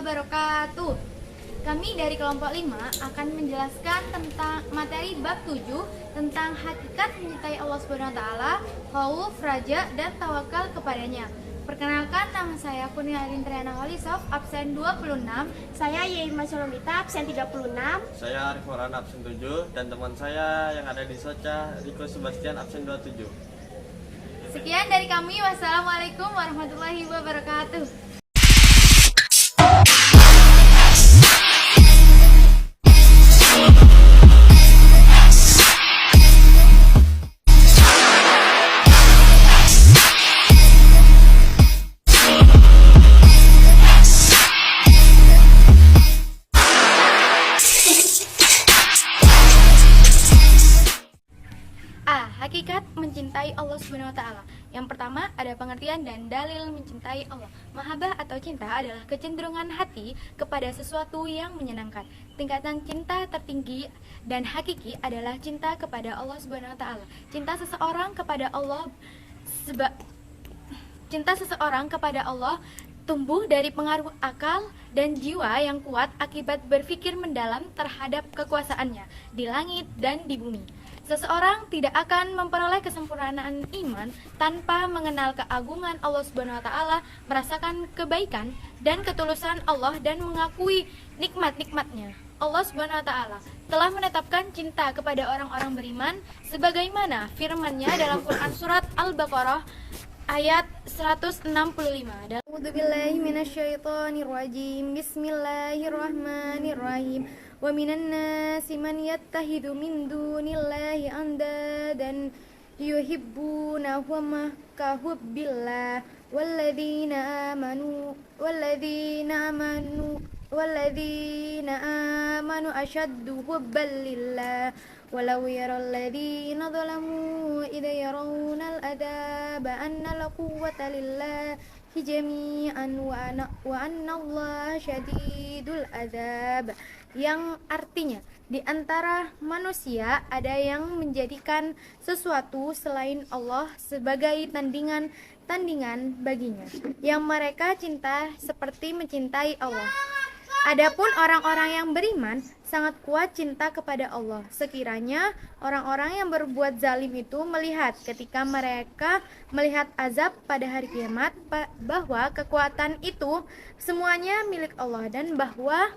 wabarakatuh. Kami dari kelompok 5 akan menjelaskan tentang materi bab 7 tentang hakikat mencintai Allah Subhanahu wa taala, khauf, raja dan tawakal kepadanya. Perkenalkan, nama saya Kurnia Rintriana Walisof, absen 26. Saya Yeima Solomita, absen 36. Saya Arif Moran, absen 7. Dan teman saya yang ada di Soca, Riko Sebastian, absen 27. Sekian dari kami. Wassalamualaikum warahmatullahi wabarakatuh. Hakikat mencintai Allah Subhanahu wa taala. Yang pertama, ada pengertian dan dalil mencintai Allah. Mahabbah atau cinta adalah kecenderungan hati kepada sesuatu yang menyenangkan. Tingkatan cinta tertinggi dan hakiki adalah cinta kepada Allah Subhanahu wa taala. Cinta seseorang kepada Allah tumbuh dari pengaruh akal dan jiwa yang kuat akibat berpikir mendalam terhadap kekuasaannya di langit dan di bumi. Seseorang tidak akan memperoleh kesempurnaan iman tanpa mengenal keagungan Allah Subhanahu wa taala, merasakan kebaikan dan ketulusan Allah dan mengakui nikmat-nikmatnya. Allah Subhanahu wa taala telah menetapkan cinta kepada orang-orang beriman sebagaimana firman-Nya dalam Quran surat Al-Baqarah ayat 165. A'udzubillahi minasyaitonirrajim. Bismillahirrahmanirrahim. Wa minan nasi man yattahidu min dunillahi andadan yuhibbunahum ka hubbillah walladzina amanu ashaddu hubban lillah walau yaral ladzina zalamu idza yarawna al-adaba anna la quwwata lillahi jami'an wa anna Allah syadidul adzab, yang artinya di antara manusia ada yang menjadikan sesuatu selain Allah sebagai tandingan baginya yang mereka cinta seperti mencintai Allah. Adapun orang-orang yang beriman sangat kuat cinta kepada Allah. Sekiranya orang-orang yang berbuat zalim itu melihat ketika mereka melihat azab pada hari kiamat bahwa kekuatan itu semuanya milik Allah dan bahwa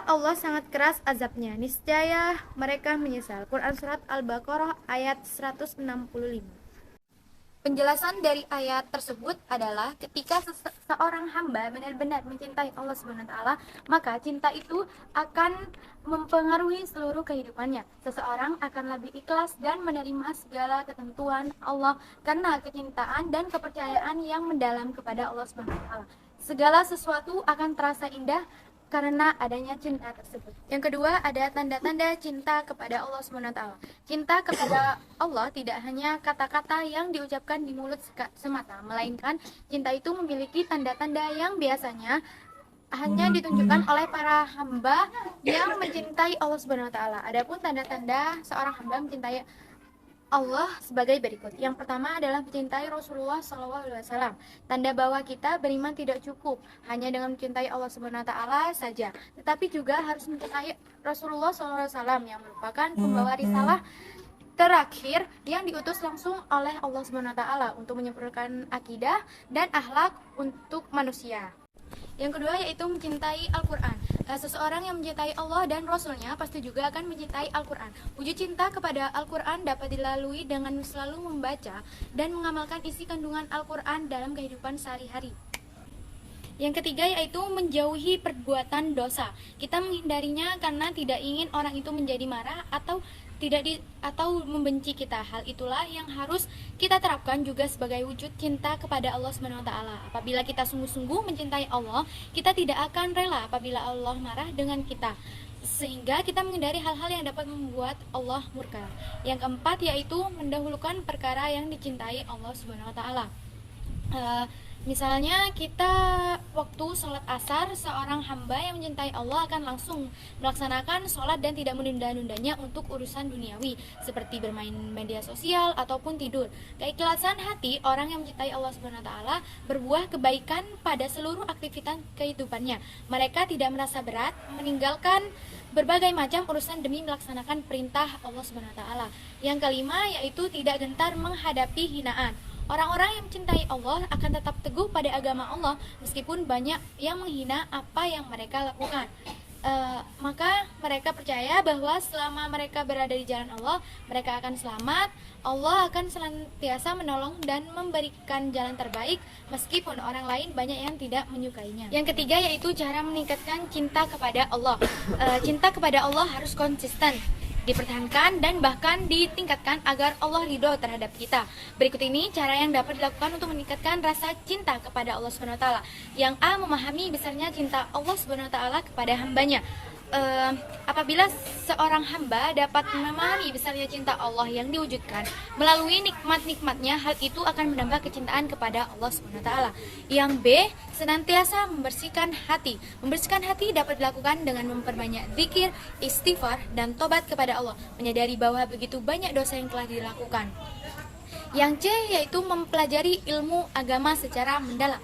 Allah sangat keras azabnya, niscaya mereka menyesal. Quran surat Al-Baqarah ayat 165. Penjelasan dari ayat tersebut adalah ketika seorang hamba benar-benar mencintai Allah Subhanahu wa taala, maka cinta itu akan mempengaruhi seluruh kehidupannya. Seseorang akan lebih ikhlas dan menerima segala ketentuan Allah karena kecintaan dan kepercayaan yang mendalam kepada Allah Subhanahu wa taala. Segala sesuatu akan terasa indah karena adanya cinta tersebut. Yang kedua, ada tanda-tanda cinta kepada Allah Subhanahu wa taala. Cinta kepada Allah tidak hanya kata-kata yang diucapkan di mulut semata, melainkan cinta itu memiliki tanda-tanda yang biasanya hanya ditunjukkan oleh para hamba yang mencintai Allah Subhanahu wa taala. Adapun tanda-tanda seorang hamba mencintai Allah sebagai berikut. Yang pertama adalah mencintai Rasulullah SAW. Tanda bahwa kita beriman tidak cukup hanya dengan mencintai Allah Subhanahu wa taala saja, tetapi juga harus mencintai Rasulullah SAW yang merupakan pembawa risalah terakhir yang diutus langsung oleh Allah Subhanahu wa taala untuk menyempurnakan akidah dan akhlak untuk manusia. Yang kedua yaitu mencintai Al-Quran. Seseorang yang mencintai Allah dan Rasulnya pasti juga akan mencintai Al-Quran. Wujud cinta kepada Al-Quran dapat dilalui dengan selalu membaca dan mengamalkan isi kandungan Al-Quran dalam kehidupan sehari-hari. Yang ketiga yaitu menjauhi perbuatan dosa. Kita menghindarinya karena tidak ingin orang itu menjadi marah atau membenci kita. Hal itulah yang harus kita terapkan juga sebagai wujud cinta kepada Allah Subhanahu wa taala. Apabila kita sungguh-sungguh mencintai Allah, kita tidak akan rela apabila Allah marah dengan kita, sehingga kita menghindari hal-hal yang dapat membuat Allah murka. Yang keempat yaitu mendahulukan perkara yang dicintai Allah Subhanahu wa taala. Misalnya kita waktu sholat asar, seorang hamba yang mencintai Allah akan langsung melaksanakan sholat dan tidak menunda-nundanya untuk urusan duniawi seperti bermain media sosial ataupun tidur. Keikhlasan hati orang yang mencintai Allah SWT berbuah kebaikan pada seluruh aktivitas kehidupannya. Mereka tidak merasa berat meninggalkan berbagai macam urusan demi melaksanakan perintah Allah SWT. Yang kelima yaitu tidak gentar menghadapi hinaan. Orang-orang yang mencintai Allah akan tetap teguh pada agama Allah meskipun banyak yang menghina apa yang mereka lakukan. Maka mereka percaya bahwa selama mereka berada di jalan Allah, mereka akan selamat. Allah akan senantiasa menolong dan memberikan jalan terbaik meskipun orang lain banyak yang tidak menyukainya. Yang ketiga yaitu cara meningkatkan cinta kepada Allah. Cinta kepada Allah harus konsisten, dipertahankan dan bahkan ditingkatkan agar Allah ridho terhadap kita. Berikut ini cara yang dapat dilakukan untuk meningkatkan rasa cinta kepada Allah SWT. Yang A, memahami besarnya cinta Allah SWT kepada hambanya. Apabila seorang hamba dapat memahami besarnya cinta Allah yang diwujudkan melalui nikmat-nikmatnya, hal itu akan menambah kecintaan kepada Allah SWT. Yang B, senantiasa membersihkan hati. Membersihkan hati dapat dilakukan dengan memperbanyak zikir, istighfar, dan tobat kepada Allah, menyadari bahwa begitu banyak dosa yang telah dilakukan. Yang C, yaitu mempelajari ilmu agama secara mendalam.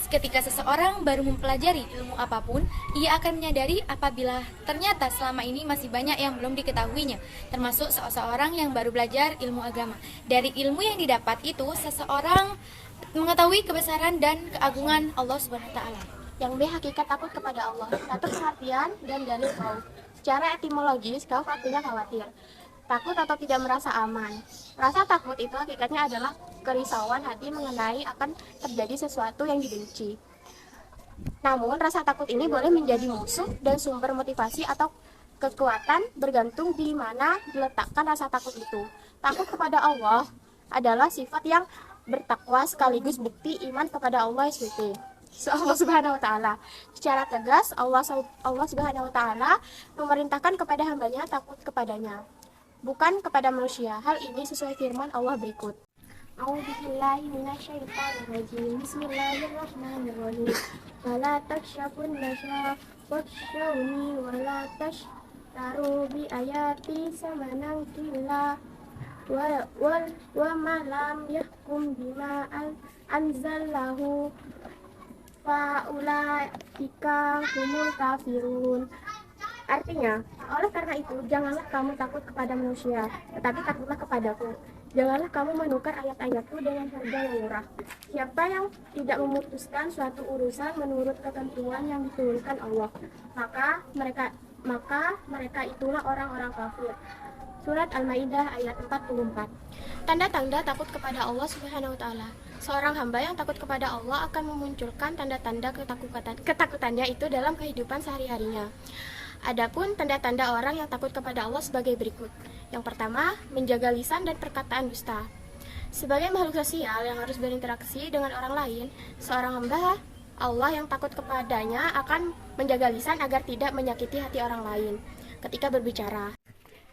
Ketika seseorang baru mempelajari ilmu apapun, ia akan menyadari apabila ternyata selama ini masih banyak yang belum diketahuinya, termasuk seseorang yang baru belajar ilmu agama. Dari ilmu yang didapat itu, seseorang mengetahui kebesaran dan keagungan Allah SWT. Yang B, hakikat takut kepada Allah. Satu, perhatian dan dalil khauf. Secara etimologis, khauf artinya khawatir, takut atau tidak merasa aman. Rasa takut itu hakikatnya adalah kerisauan hati mengenai akan terjadi sesuatu yang dibenci. Namun, rasa takut ini boleh menjadi musuh dan sumber motivasi atau kekuatan bergantung di mana diletakkan rasa takut itu. Takut kepada Allah adalah sifat yang bertakwa sekaligus bukti iman kepada Allah Allah Subhanahu wa taala. Secara tegas Allah Subhanahu wa taala memerintahkan kepada hambanya takut kepadanya, bukan kepada manusia. Hal ini sesuai firman Allah berikut. A'udzubillahi minasyaitonirrajim. Bismillahirrahmanirrahim. Wala taksyafun nasya waksyawni wala tashtaru bi ayati samanan qilla wa ma lam yahkum bima anzalahu fa ulaika humul kafirun. Artinya, oleh karena itu, janganlah kamu takut kepada manusia, tetapi takutlah kepadaku. Janganlah kamu menukar ayat-ayatku dengan harga yang murah. Siapa yang tidak memutuskan suatu urusan menurut ketentuan yang diturunkan Allah, maka mereka itulah orang-orang kafir. Surat Al-Maidah ayat 44. Tanda-tanda takut kepada Allah Subhanahu wa taala. Seorang hamba yang takut kepada Allah akan memunculkan tanda-tanda ketakutannya itu dalam kehidupan sehari-harinya. Adapun tanda-tanda orang yang takut kepada Allah sebagai berikut. Yang pertama, menjaga lisan dan perkataan dusta. Sebagai makhluk sosial yang harus berinteraksi dengan orang lain, seorang hamba Allah yang takut kepadanya akan menjaga lisan agar tidak menyakiti hati orang lain ketika berbicara.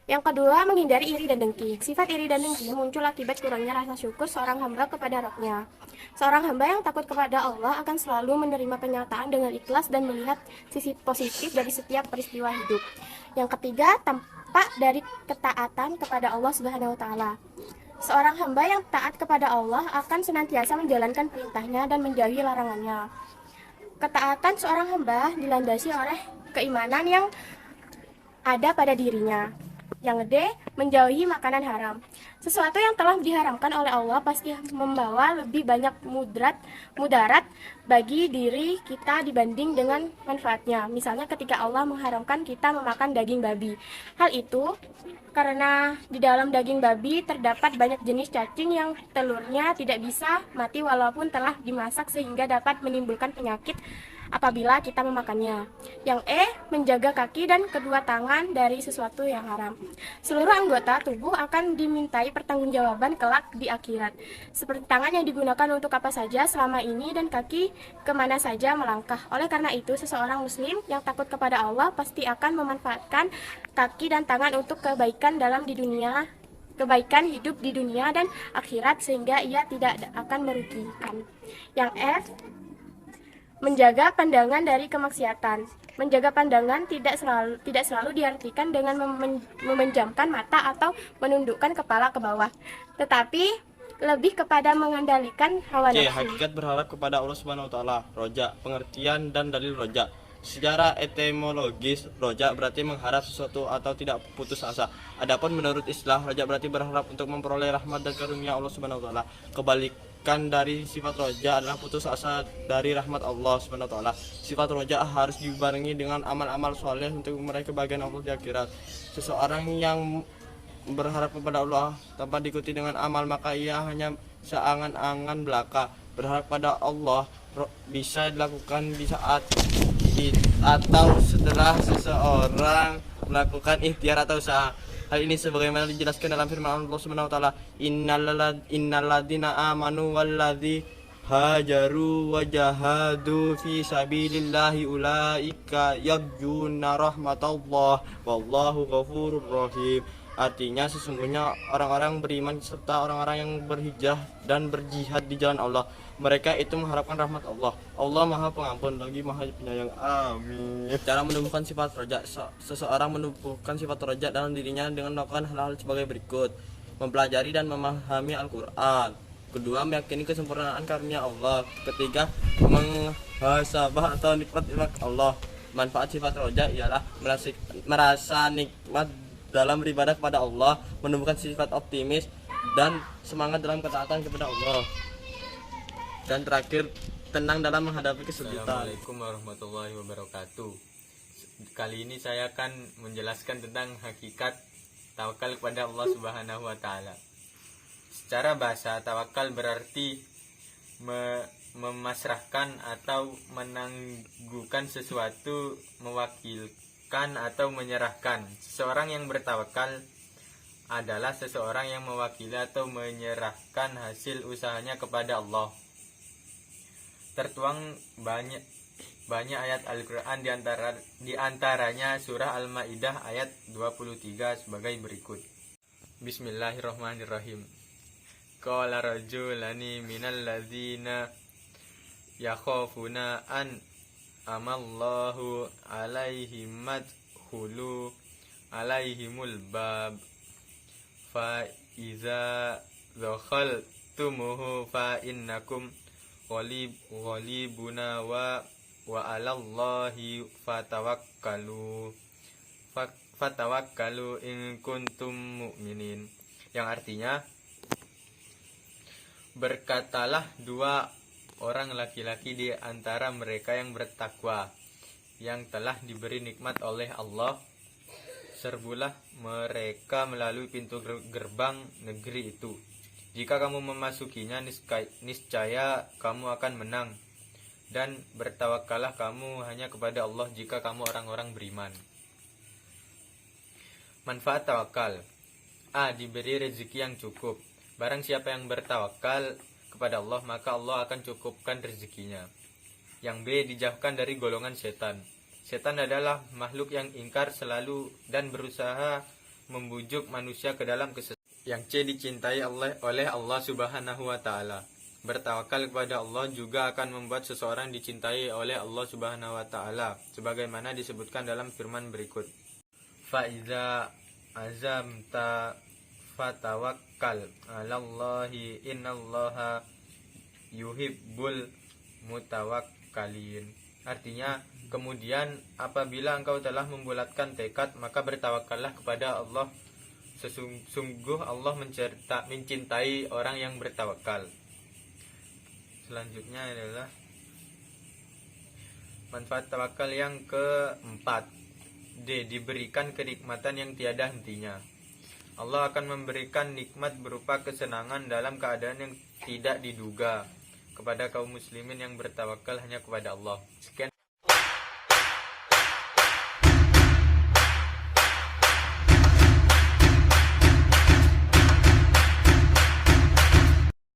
Yang kedua, menghindari iri dan dengki. Sifat iri dan dengki muncul akibat kurangnya rasa syukur seorang hamba kepada Rabb-Nya. Seorang hamba yang takut kepada Allah akan selalu menerima kenyataan dengan ikhlas dan melihat sisi positif dari setiap peristiwa hidup. Yang ketiga, tampak dari ketaatan kepada Allah Subhanahu wa taala. Seorang hamba yang taat kepada Allah akan senantiasa menjalankan perintahnya dan menjauhi larangannya. Ketaatan seorang hamba dilandasi oleh keimanan yang ada pada dirinya. Yang D, menjauhi makanan haram. Sesuatu yang telah diharamkan oleh Allah pasti membawa lebih banyak mudarat bagi diri kita dibanding dengan manfaatnya. Misalnya ketika Allah mengharamkan kita memakan daging babi. Hal itu karena di dalam daging babi terdapat banyak jenis cacing yang telurnya tidak bisa mati walaupun telah dimasak sehingga dapat menimbulkan penyakit apabila kita memakannya. Yang E, menjaga kaki dan kedua tangan dari sesuatu yang haram. Seluruh anggota tubuh akan dimintai pertanggungjawaban kelak di akhirat, seperti tangan yang digunakan untuk apa saja selama ini dan kaki kemana saja melangkah. Oleh karena itu, seseorang muslim yang takut kepada Allah pasti akan memanfaatkan kaki dan tangan untuk kebaikan dalam di dunia kebaikan hidup di dunia dan akhirat sehingga ia tidak akan merugikan. Yang F, menjaga pandangan dari kemaksiatan. Menjaga pandangan tidak selalu diartikan dengan memejamkan mata atau menundukkan kepala ke bawah, tetapi lebih kepada mengendalikan hawa C. nafsu. Hakikat berharap kepada Allah Subhanahu wa taala. Roja, pengertian dan dalil roja. Secara etimologis, roja berarti mengharap sesuatu atau tidak putus asa. Adapun menurut istilah, roja berarti berharap untuk memperoleh rahmat dan karunia Allah Subhanahu wa taala. Kebalikan dari sifat roja adalah putus asa dari rahmat Allah Subhanahu wa taala. Sifat roja harus dibarengi dengan amal-amal soleh untuk meraih kebahagiaan Allah di akhirat. Seseorang yang berharap kepada Allah tanpa diikuti dengan amal, maka ia hanya seangan-angan belaka. Berharap pada Allah bisa dilakukan di saat atau setelah seseorang melakukan ikhtiar atau usaha. Hal ini sebagaimana dijelaskan dalam firman Allah Subhanahu wa taala, innalladzina amanu walladzi hajaru wa jahadu fi sabilillahi ulaika yarjuna rahmatallah wallahu ghafurur rahim. Artinya sesungguhnya orang-orang beriman serta orang-orang yang berhijrah dan berjihad di jalan Allah, mereka itu mengharapkan rahmat Allah. Allah Maha Pengampun lagi Maha Penyayang. Amin. Cara menumbuhkan sifat roja. Seseorang menumbuhkan sifat roja dalam dirinya dengan melakukan hal-hal sebagai berikut: mempelajari dan memahami Al-Quran. Kedua, meyakini kesempurnaan karunia Allah. Ketiga, menghasabah atau nikmat Allah. Manfaat sifat roja ialah merasa nikmat dalam beribadah kepada Allah, menumbuhkan sifat optimis dan semangat dalam ketaatan kepada Allah. Dan terakhir, tenang dalam menghadapi kesulitan. Assalamualaikum warahmatullahi wabarakatuh. Kali ini saya akan menjelaskan tentang hakikat tawakal kepada Allah Subhanahu wa taala. Secara bahasa, tawakal berarti memasrahkan atau menangguhkan sesuatu, mewakilkan atau menyerahkan. Seseorang yang bertawakal adalah seseorang yang mewakili atau menyerahkan hasil usahanya kepada Allah. Tertuang banyak ayat Al-Quran, di antaranya surah Al-Ma'idah ayat 23 sebagai berikut. Bismillahirrahmanirrahim. Qala rajulani minal ladzina yakhafuna an amallahu alaihim madkhulu alaihimul bab fa iza dakhaltumuhu fa innakum ghalibuna wa alallahi fatawakkalu in kuntum mu'minin. Yang artinya, berkatalah dua orang laki-laki di antara mereka yang bertakwa, yang telah diberi nikmat oleh Allah, serbulah mereka melalui pintu gerbang negeri itu. Jika kamu memasukinya, niscaya kamu akan menang, dan bertawakallah kamu hanya kepada Allah jika kamu orang-orang beriman. Manfaat tawakal. A. Diberi rezeki yang cukup. Barang siapa yang bertawakal kepada Allah, maka Allah akan cukupkan rezekinya. Yang B. Dijauhkan dari golongan setan. Setan adalah makhluk yang ingkar selalu dan berusaha membujuk manusia ke dalam kesesatan. Yang C. Dicintai oleh Allah Subhanahu wa taala. Bertawakal kepada Allah juga akan membuat seseorang dicintai oleh Allah Subhanahu wa taala, sebagaimana disebutkan dalam firman berikut. Fa iza azamta fatawakkal 'alallahi innallaha yuhibbul mutawakkalin. Artinya, kemudian apabila engkau telah membulatkan tekad, maka bertawakallah kepada Allah. Sesungguh Allah mencintai orang yang bertawakal. Selanjutnya adalah manfaat tawakal yang keempat. D. Diberikan kenikmatan yang tiada hentinya. Allah akan memberikan nikmat berupa kesenangan dalam keadaan yang tidak diduga kepada kaum muslimin yang bertawakal hanya kepada Allah. Sekian.